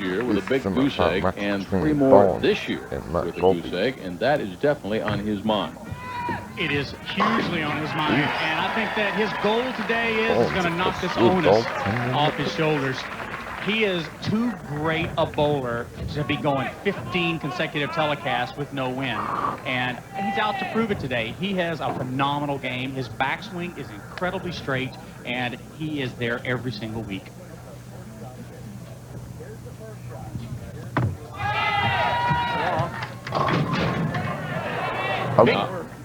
year with a big goose egg and 3 more this year with a goose egg, and that is definitely on his mind. It is hugely on his mind, and I think that his goal today is going to knock this onus off his shoulders. He is too great a bowler to be going 15 consecutive telecasts with no win, and he's out to prove it today. He has a phenomenal game. His backswing is incredibly straight, and he is there every single week.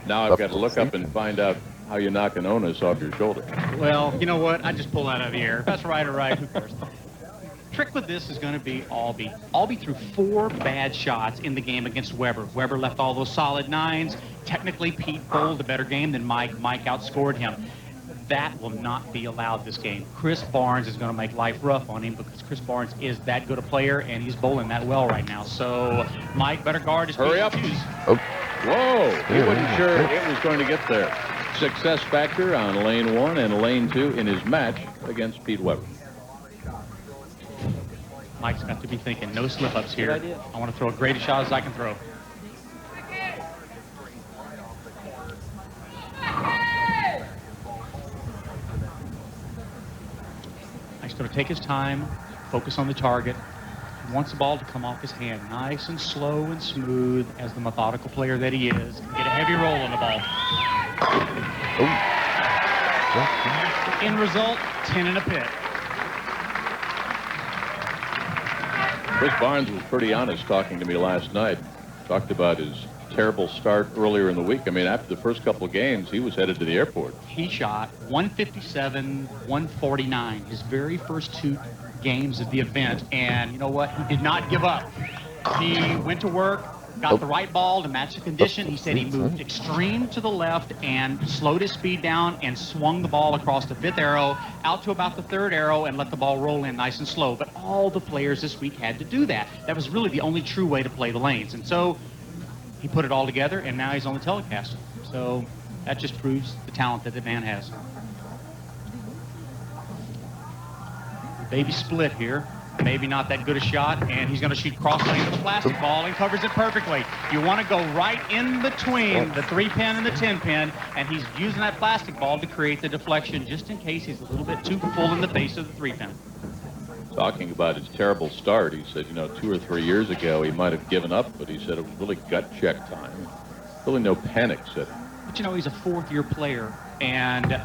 Now I've got to look up and find out how you knock an onus off your shoulder. Well, you know what? I just pull that out of the air. If that's right or right, who cares? Trick with this is going to be Aulby. Aulby threw 4 bad shots in the game against Weber. Weber left all those solid 9s. Technically, Pete bowled a better game than Mike. Mike outscored him. That will not be allowed this game. Chris Barnes is going to make life rough on him because Chris Barnes is that good a player, and he's bowling that well right now. So, Mike, better guard his Hurry up. Oh. Whoa, he wasn't sure it was going to get there. Success factor on lane 1 and lane 2 in his match against Pete Weber. Mike's got to be thinking, no slip-ups here. I want to throw as great a shot as I can throw. Mike's going to take his time, focus on the target. He wants the ball to come off his hand nice and slow and smooth as the methodical player that he is. Get a heavy roll on the ball. The end result, 10 in a pit. Chris Barnes was pretty honest talking to me last night. Talked about his terrible start earlier in the week. I mean, after the first couple of games, he was headed to the airport. He shot 157, 149, his very first 2 games of the event. And you know what? He did not give up. He went to work, got the right ball to match the condition. He said he moved extreme to the left and slowed his speed down and swung the ball across the 5th arrow out to about the 3rd arrow and let the ball roll in nice and slow. But all the players this week had to do that. That was really the only true way to play the lanes. And so he put it all together, and now he's on the telecast. So that just proves the talent that the man has. Baby split here. Maybe not that good a shot, and he's going to shoot cross lane to the plastic ball and covers it perfectly. You want to go right in between the 3-pin and the 10-pin, and he's using that plastic ball to create the deflection just in case he's a little bit too full in the face of the 3-pin. Talking about his terrible start, he said, 2 or 3 years ago he might have given up, but he said it was really gut check time. Really no panic, said he. But he's a 4th-year player, and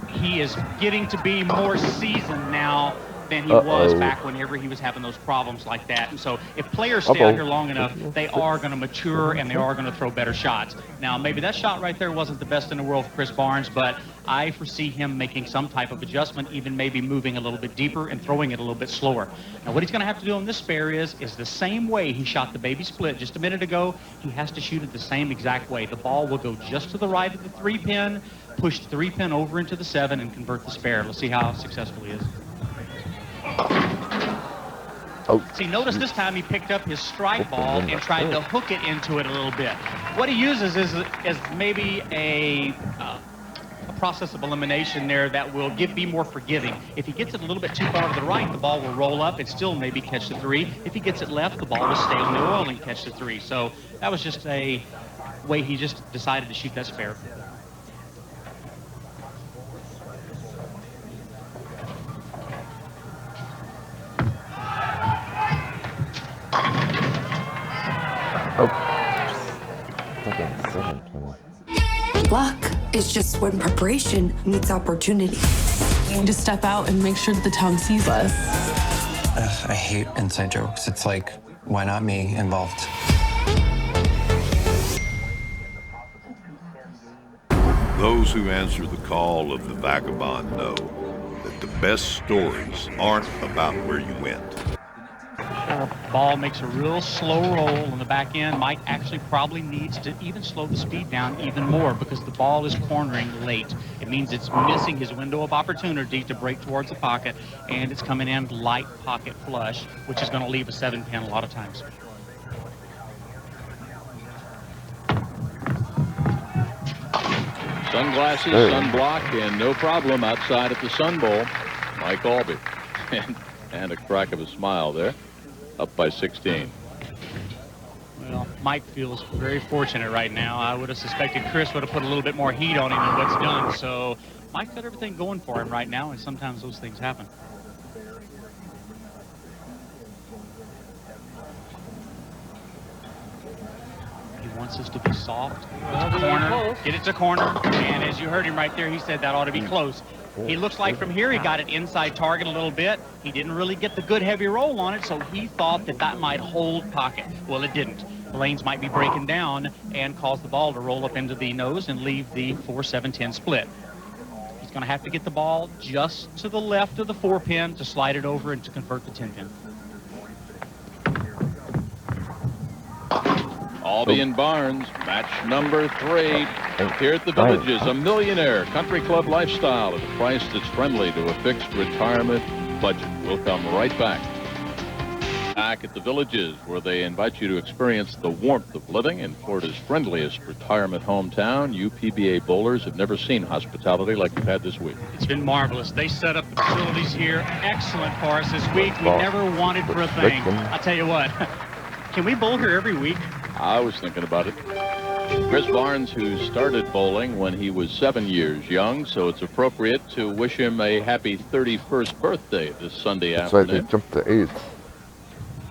he is getting to be more seasoned now than he was back whenever he was having those problems like that. And so if players stay out here long enough, they are going to mature and they are going to throw better shots. Now, maybe that shot right there wasn't the best in the world for Chris Barnes, but I foresee him making some type of adjustment, even maybe moving a little bit deeper and throwing it a little bit slower. Now, what he's going to have to do on this spare is the same way he shot the baby split just a minute ago. He has to shoot it the same exact way. The ball will go just to the right of the 3-pin, push the 3-pin over into the 7, and convert the spare. Let's see how successful he is. See, notice this time he picked up his strike ball and tried to hook it into it a little bit. What he uses is maybe a process of elimination there that will be more forgiving. If he gets it a little bit too far to the right, the ball will roll up and still maybe catch the 3. If he gets it left, the ball will stay on the oil and catch the 3. So that was just a way he just decided to shoot that spare. Luck is just when preparation meets opportunity. We need to step out and make sure that the town sees us. I hate inside jokes. It's like, why not me involved? Those who answer the call of the vagabond know that the best stories aren't about where you went. Ball makes a real slow roll on the back end. Mike actually probably needs to even slow the speed down even more because the ball is cornering late. It means it's missing his window of opportunity to break towards the pocket, and it's coming in light pocket flush, which is going to leave a 7-pin a lot of times. Sunglasses, sunblock, and no problem outside at the Sun Bowl. Mike Aulby. And a crack of a smile there. up by 16. Well, Mike feels very fortunate right now. I would have suspected Chris would have put a little bit more heat on him than what's done. So Mike's got everything going for him right now, and sometimes those things happen. He wants us to be soft. Corner, get it to corner. And as you heard him right there, he said that ought to be close. He looks like from here he got it inside target a little bit. He didn't really get the good heavy roll on it, so he thought that that might hold pocket. Well, it didn't. The lanes might be breaking down and cause the ball to roll up into the nose and leave the 4-7-10 split. He's going to have to get the ball just to the left of the 4-pin to slide it over and to convert the 10-pin. Aulby and Barnes, match number 3. Here at the Villages, a millionaire country club lifestyle at a price that's friendly to a fixed retirement budget. We'll come right back. Back at the Villages, where they invite you to experience the warmth of living in Florida's friendliest retirement hometown. You PBA bowlers have never seen hospitality like you've had this week. It's been marvelous. They set up the facilities here excellent for us this week. We never wanted for a thing. I'll tell you what, can we bowl here every week? I was thinking about it. Chris Barnes, who started bowling when he was 7 years young, so it's appropriate to wish him a happy 31st birthday this Sunday afternoon. So they jumped to 8th.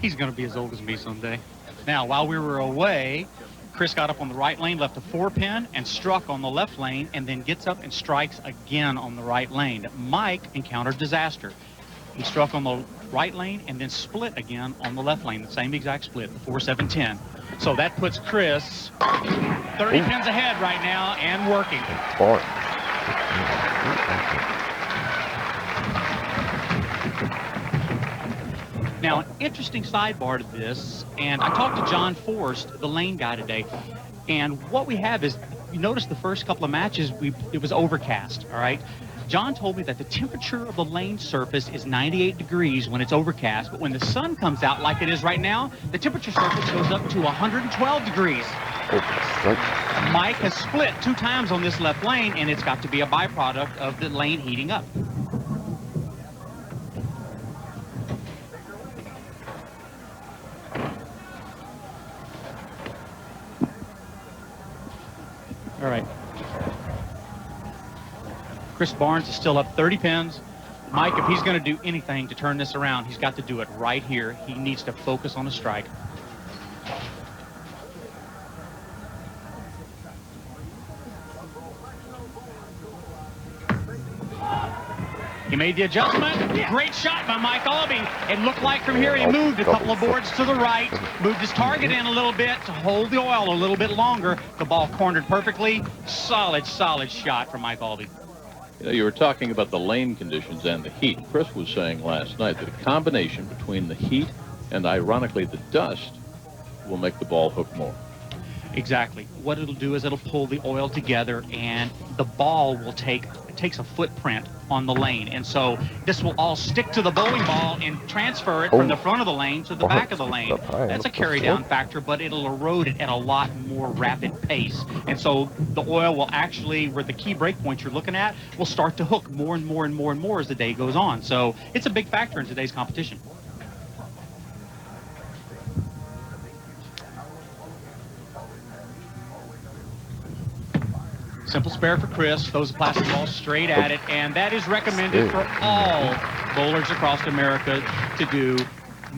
He's going to be as old as me someday. Now, while we were away, Chris got up on the right lane, left a 4-pin, and struck on the left lane, and then gets up and strikes again on the right lane. Mike encountered disaster. He struck on the right lane and then split again on the left lane, the same exact split, the 4-7-10. So that puts Chris 30 pins ahead right now and working. Now, an interesting sidebar to this, and I talked to John Forrest, the lane guy today, and what we have is, you notice the first couple of matches, it was overcast, all right? John told me that the temperature of the lane surface is 98 degrees when it's overcast, but when the sun comes out like it is right now, the temperature surface goes up to 112 degrees. Mike has split 2 times on this left lane, and it's got to be a byproduct of the lane heating up. All right. Chris Barnes is still up 30 pins. Mike, if he's going to do anything to turn this around, he's got to do it right here. He needs to focus on a strike. He made the adjustment. Great shot by Mike Aulby. It looked like from here he moved a couple of boards to the right, moved his target in a little bit to hold the oil a little bit longer. The ball cornered perfectly. Solid, solid shot from Mike Aulby. You know, you were talking about the lane conditions and the heat. Chris was saying last night that a combination between the heat and, ironically, the dust will make the ball hook more. Exactly. What it'll do is it'll pull the oil together, and the ball will takes a footprint on the lane, and so this will all stick to the bowling ball and transfer it from the front of the lane to the back of the lane. That's a carry down factor, but it'll erode it at a lot more rapid pace, and so the oil will actually, where the key break points you're looking at, will start to hook more and more and more and more as the day goes on. So it's a big factor in today's competition. Simple spare for Chris, throws the plastic ball straight at it, and that is recommended for all bowlers across America to do.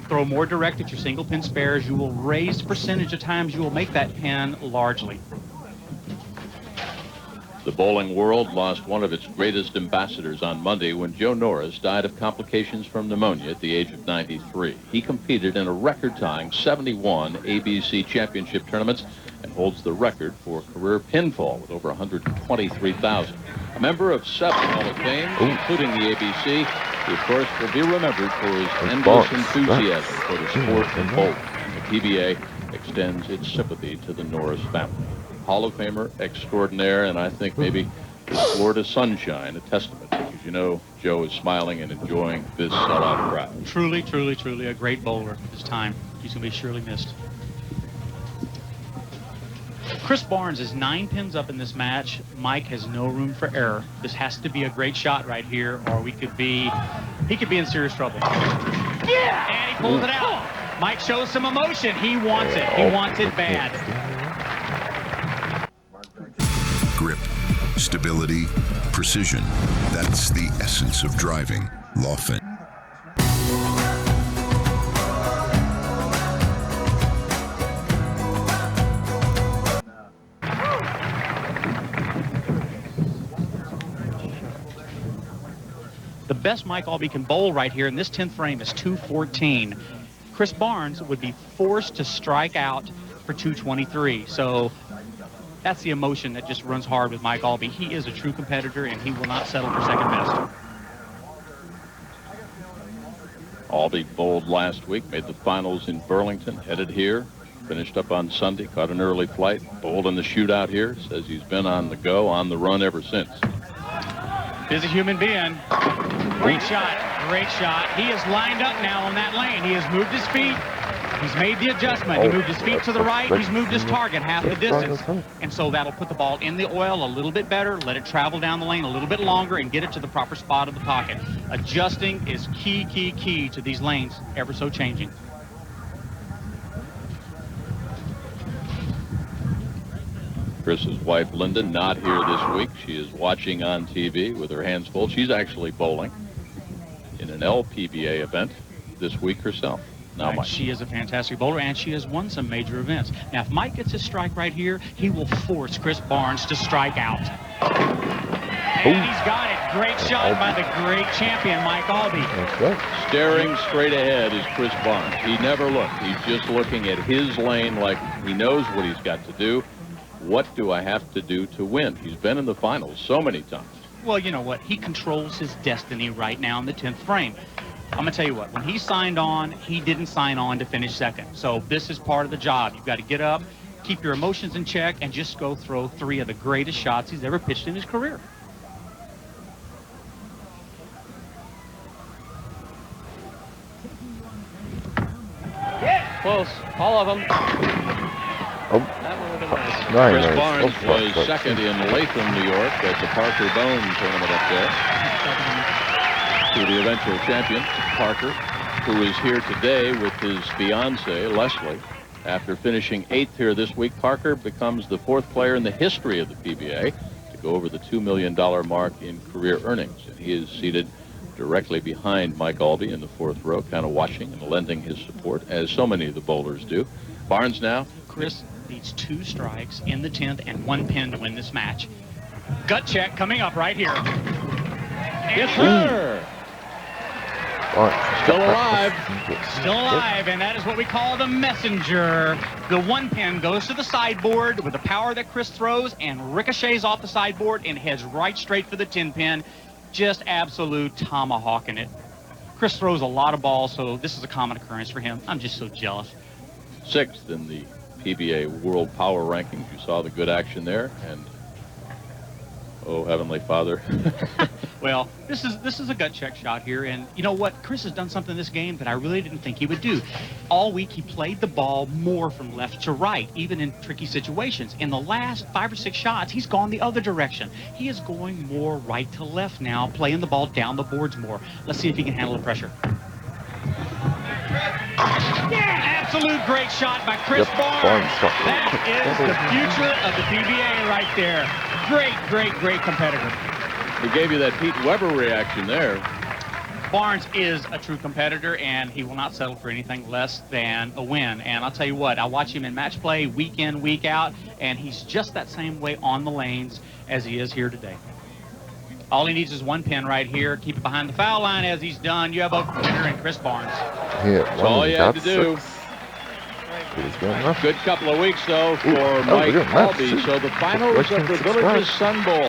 Throw more direct at your single pin spares. You will raise the percentage of times you will make that pin largely. The bowling world lost one of its greatest ambassadors on Monday when Joe Norris died of complications from pneumonia at the age of 93. He competed in a record-tying 71 ABC championship tournaments and holds the record for career pinfall with over 123,000. A member of 7 Hall of Fame, including the ABC, he, of course, will be remembered for his endless enthusiasm for the sport and bowling. The PBA extends its sympathy to the Norris family. Hall of Famer extraordinaire, and I think maybe the Florida sunshine, a testament, because you know Joe is smiling and enjoying this sellout crowd. Truly, truly, truly a great bowler at this time. He's going to be surely missed. Chris Barnes is 9 pins up in this match. Mike has no room for error. This has to be a great shot right here, or he could be in serious trouble. Yeah! And he pulled it out. Mike shows some emotion. He wants it. He wants it bad. Grip, stability, precision. That's the essence of driving. Lawfin. The best Mike Aulby can bowl right here in this 10th frame is 214. Chris Barnes would be forced to strike out for 223. So that's the emotion that just runs hard with Mike Aulby. He is a true competitor, and he will not settle for second best. Aulby bowled last week, made the finals in Burlington, headed here, finished up on Sunday, caught an early flight, bowled in the shootout here, says he's been on the go, on the run ever since. Busy human being. Great shot, great shot. He is lined up now on that lane. He has moved his feet. He's made the adjustment. He moved his feet to the right. He's moved his target half the distance. And so that'll put the ball in the oil a little bit better, let it travel down the lane a little bit longer, and get it to the proper spot of the pocket. Adjusting is key to these lanes, ever so changing. Chris's wife, Linda, not here this week. She is watching on TV with her hands full. She's actually bowling in an LPBA event this week herself. Now, Mike. She is a fantastic bowler, and she has won some major events. Now, if Mike gets a strike right here, he will force Chris Barnes to strike out. And he's got it. Great shot by the great champion, Mike Aulby. Staring straight ahead is Chris Barnes. He never looked. He's just looking at his lane like he knows what he's got to do. What do I have to do to win? He's been in the finals so many times. Well, you know what? He controls his destiny right now in the 10th frame. I'm going to tell you what, when he signed on, he didn't sign on to finish second. So this is part of the job. You've got to get up, keep your emotions in check, and just go throw 3 of the greatest shots he's ever pitched in his career. Close. All of them. Oh. That one would have been nice. Chris Barnes was second in Latham, New York at the Parker Bone tournament up there. To the eventual champion, Parker, who is here today with his fiancée, Leslie. After finishing 8th here this week, Parker becomes the 4th player in the history of the PBA to go over the $2 million mark in career earnings. And he is seated directly behind Mike Aulby in the 4th row, kind of watching and lending his support, as so many of the bowlers do. Barnes now. Chris needs 2 strikes in the 10th and 1 pin to win this match. Gut check coming up right here. Yes, sir. Still alive. Still alive, and that is what we call the messenger. The 1 pin goes to the sideboard with the power that Chris throws and ricochets off the sideboard and heads right straight for the 10 pin. Just absolute tomahawking it. Chris throws a lot of balls, so this is a common occurrence for him. I'm just so jealous. 6th in the PBA World Power Rankings. You saw the good action there, and oh, Heavenly Father. Well, this is a gut check shot here, and you know what? Chris has done something in this game that I really didn't think he would do. All week he played the ball more from left to right, even in tricky situations. In the last 5 or 6 shots, he's gone the other direction. He is going more right to left now, playing the ball down the boards more. Let's see if he can handle the pressure. Yeah, absolute great shot by Chris Barnes. That is the future of the PBA right there. Great competitor. He gave you that Pete Weber reaction there. Barnes is a true competitor, and he will not settle for anything less than a win. And I'll tell you what, I watch him in match play week in, week out, and he's just that same way on the lanes as he is here today. All he needs is 1 pin right here. Keep it behind the foul line as he's done. You have a winner in Chris Barnes. That's all you had to do. Good couple of weeks, though, for Mike Aulby. So the finals of the Villages Sun Bowl.